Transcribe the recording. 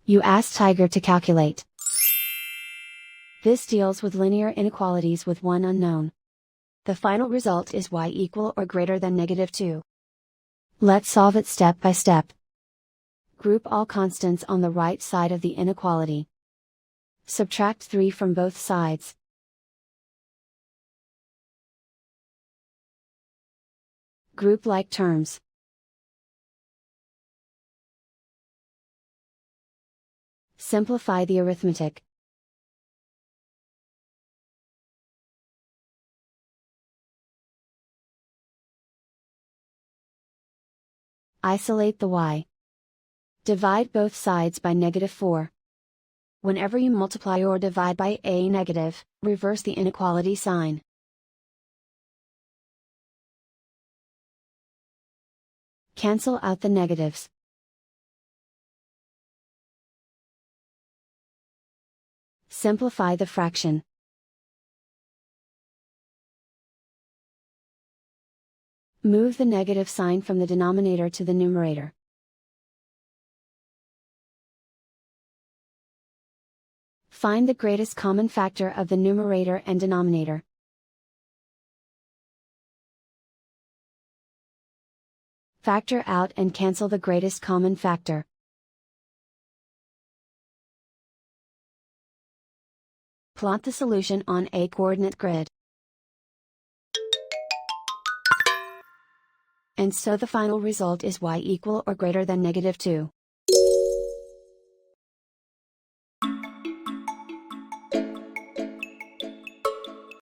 You ask Tiger to calculate. This deals with linear inequalities with one unknown. The final result is y equal or greater than -2. Let's solve it step by step. Group all constants on the right side of the inequality. Subtract 3 from both sides. Group like terms. Simplify the arithmetic. Isolate the y. Divide both sides by -4. Whenever you multiply or divide by a negative, reverse the inequality sign. Cancel out the negatives. Simplify the fraction. Move the negative sign from the denominator to the numerator. Find the greatest common factor of the numerator and denominator. Factor out and cancel the greatest common factor. Plot the solution on a coordinate grid. And so the final result is y equal or greater than -2.